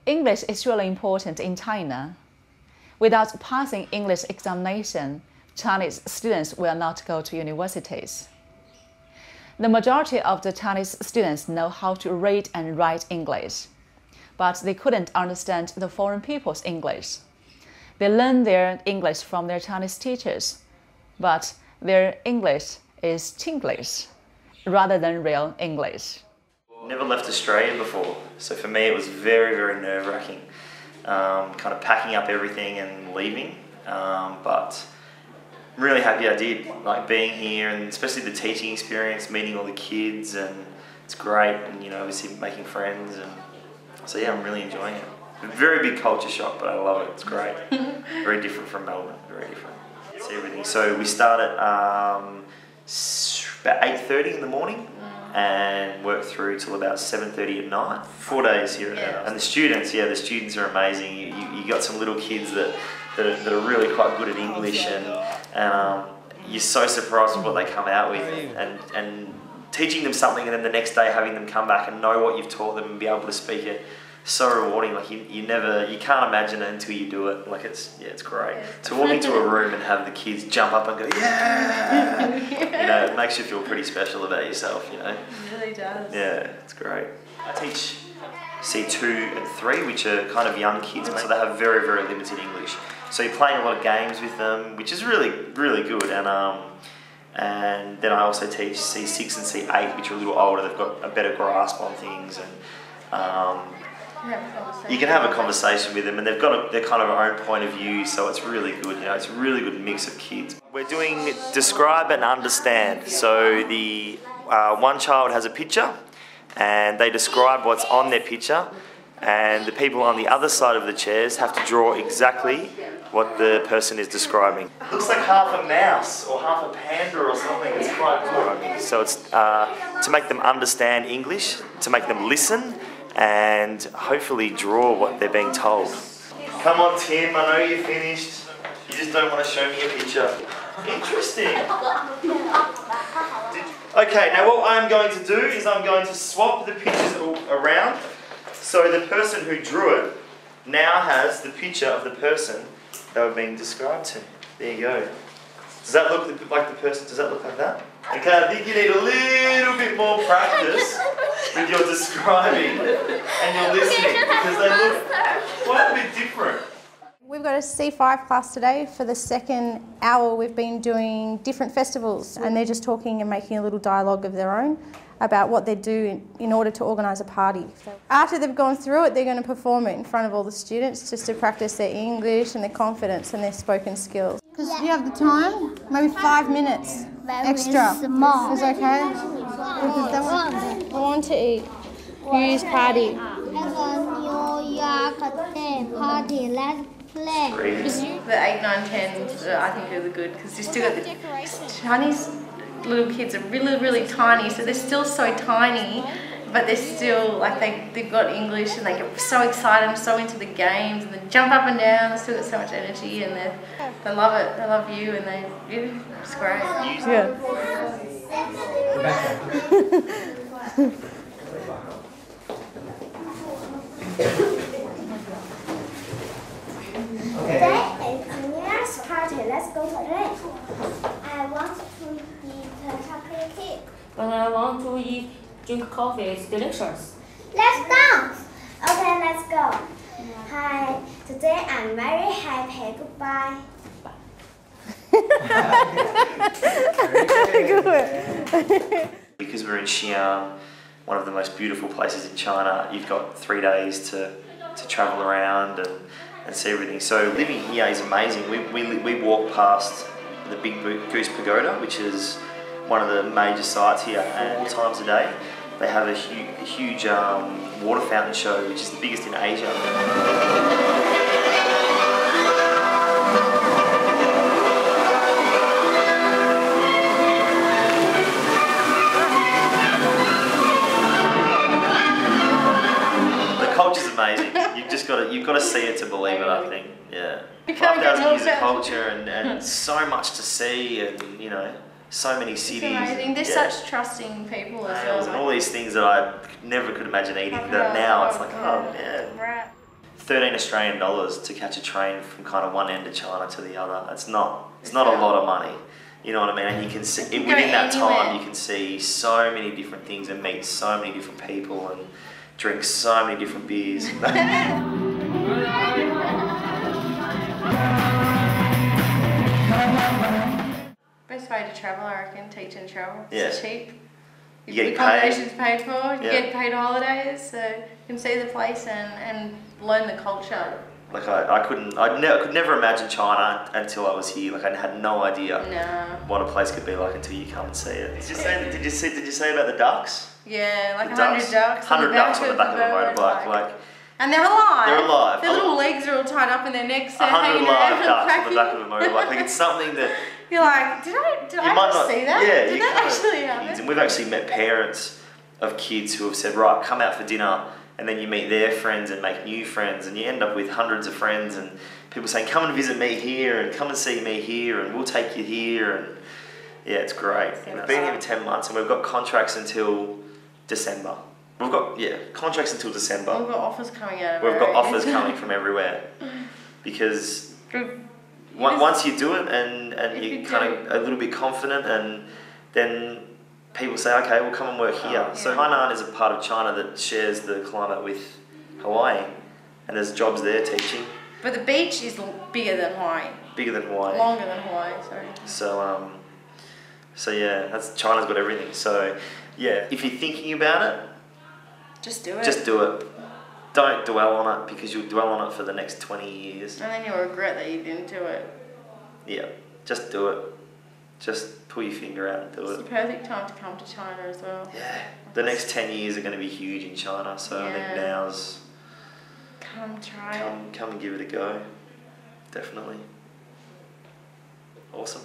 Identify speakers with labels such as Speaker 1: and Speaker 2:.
Speaker 1: English is really important in China. Without passing English examination, Chinese students will not go to universities. The majority of the Chinese students know how to read and write English, but they couldn't understand the foreign people's English. They learn their English from their Chinese teachers, but their English is Chinglish rather than real English.
Speaker 2: Never left Australia before, so for me it was very, very nerve-wracking. Kind of packing up everything and leaving, but I'm really happy I did. Like being here, and especially the teaching experience, meeting all the kids, and it's great. And you know, obviously making friends, and so yeah, I'm really enjoying it. A very big culture shock, but I love it. It's great. Very different from Melbourne. Very different. See everything. So we start at about 8:30 in the morning and work through till about 7:30 at night. 4 days here, and the students are amazing. You got some little kids that are really quite good at English, and you're so surprised with what they come out with, and teaching them something, and then the next day having them come back and know what you've taught them and be able to speak it. So rewarding. Like you can't imagine it until you do it. Like it's great. To walk into a room and have the kids jump up and go, yeah, you know, it makes you feel pretty special about yourself, you know.
Speaker 3: It really does.
Speaker 2: Yeah, it's great. I teach C2 and 3, which are kind of young kids, so they have very, very limited English. So you're playing a lot of games with them, which is really, really good. And then I also teach C6 and C8, which are a little older. They've got a better grasp on things, and you can have a conversation with them, and they've got their kind of own point of view, so it's really good. You know, it's a really good mix of kids. We're doing describe and understand. So the one child has a picture, and they describe what's on their picture, and the people on the other side of the chairs have to draw exactly what the person is describing. Looks like half a mouse or half a panda or something. It's quite good. So it's to make them understand English, to make them listen, and hopefully draw what they're being told. Come on, Tim, I know you're finished. You just don't want to show me a picture. Interesting. Okay, now what I'm going to do is I'm going to swap the pictures around, so the person who drew it now has the picture of the person they were being described to. There you go. Does that look like the person? Does that look like that? Okay, I think you need a little bit more practice with your describing and your listening, because they look quite a bit different.
Speaker 4: We've got a C5 class today. For the second hour we've been doing different festivals, and they're just talking and making a little dialogue of their own about what they do in order to organise a party. After they've gone through it, they're going to perform it in front of all the students just to practice their English and their confidence and their spoken skills. Because you have the time, maybe 5 minutes extra. Is okay? I want to eat. Who's party?
Speaker 3: The 8, 9, 10, I think are really good, because you still got the Chinese little kids are really, really tiny, so they're still so tiny, but they're still like they've got English, and they get so excited and so into the games, and they jump up and down. They still got so much energy, and they love it. They love you, and it's great.
Speaker 1: Yeah.
Speaker 5: Today is New Year's party. Let's go to play. I want to eat chocolate cake.
Speaker 6: But I want to drink coffee. It's delicious.
Speaker 5: Let's dance. Okay, let's go. Hi. Today I'm very happy. Goodbye.
Speaker 2: Because we're in Xi'an, one of the most beautiful places in China, you've got 3 days to travel around and see everything. So living here is amazing. We walk past the Big Goose Pagoda, which is one of the major sites here, and 4 times a day they have a huge water fountain show, which is the biggest in Asia. Amazing. You've got to see it to believe it, I think. Yeah. 5,000 years of culture and so much to see, and you know, so many cities.
Speaker 3: It's amazing. They're such trusting people as well.
Speaker 2: And all these things that I never could imagine eating, that now it's like, oh man. 13 Australian dollars to catch a train from kind of one end of China to the other. It's not a lot of money. You know what I mean? And you can see, within that time, you can see so many different things and meet so many different people and drink so many different beers.
Speaker 3: Best way to travel, I reckon, teach and travel.
Speaker 2: Yeah.
Speaker 3: It's cheap.
Speaker 2: You get
Speaker 3: accommodation's paid for, you
Speaker 2: Yeah.
Speaker 3: get paid holidays, so you can see the place and learn the culture.
Speaker 2: Like I could never imagine China until I was here. Like I had no idea what a place could be like until you come and see it. Did you say about the ducks?
Speaker 3: Yeah, like
Speaker 2: The
Speaker 3: 100 ducks.
Speaker 2: 100 ducks on the back of a motorbike. Like,
Speaker 3: and they're alive.
Speaker 2: They're alive.
Speaker 3: Their little legs are all tied up in their necks. They're
Speaker 2: 100
Speaker 3: hanging
Speaker 2: live
Speaker 3: around
Speaker 2: ducks on
Speaker 3: cracking.
Speaker 2: the back of a motorbike. Like it's something that
Speaker 3: You're like, did I
Speaker 2: might
Speaker 3: just
Speaker 2: not
Speaker 3: see that?
Speaker 2: Yeah,
Speaker 3: did
Speaker 2: you
Speaker 3: that
Speaker 2: kind of-
Speaker 3: actually happen?
Speaker 2: And we've actually met parents of kids who have said, right, come out for dinner, and then you meet their friends and make new friends, and you end up with hundreds of friends, and people saying, come and visit me here, and come and see me here, and we'll take you here, and yeah, it's great. We've been here for 10 months, and we've got contracts until December. We've got, contracts until December.
Speaker 3: We've got offers coming out of
Speaker 2: We've got
Speaker 3: areas.
Speaker 2: offers coming from everywhere, because once you do it and you're kind of a little bit confident, and then people say, okay, we'll come and work here. So Hainan is a part of China that shares the climate with Hawaii, and there's jobs there teaching.
Speaker 3: But the beach is bigger than Hawaii.
Speaker 2: Bigger than Hawaii.
Speaker 3: Longer than Hawaii, sorry.
Speaker 2: So yeah, China's got everything. So yeah, if you're thinking about it,
Speaker 3: just do it.
Speaker 2: Just do it. Don't dwell on it, because you'll dwell on it for the next 20 years.
Speaker 3: And then you'll regret that you didn't do it.
Speaker 2: Yeah, just do it. Just pull your finger out and do
Speaker 3: It's
Speaker 2: it.
Speaker 3: the perfect time to come to China as well.
Speaker 2: Yeah, the next 10 years are going to be huge in China, so I think now's...
Speaker 3: Come try it.
Speaker 2: Come and give it a go. Definitely. Awesome.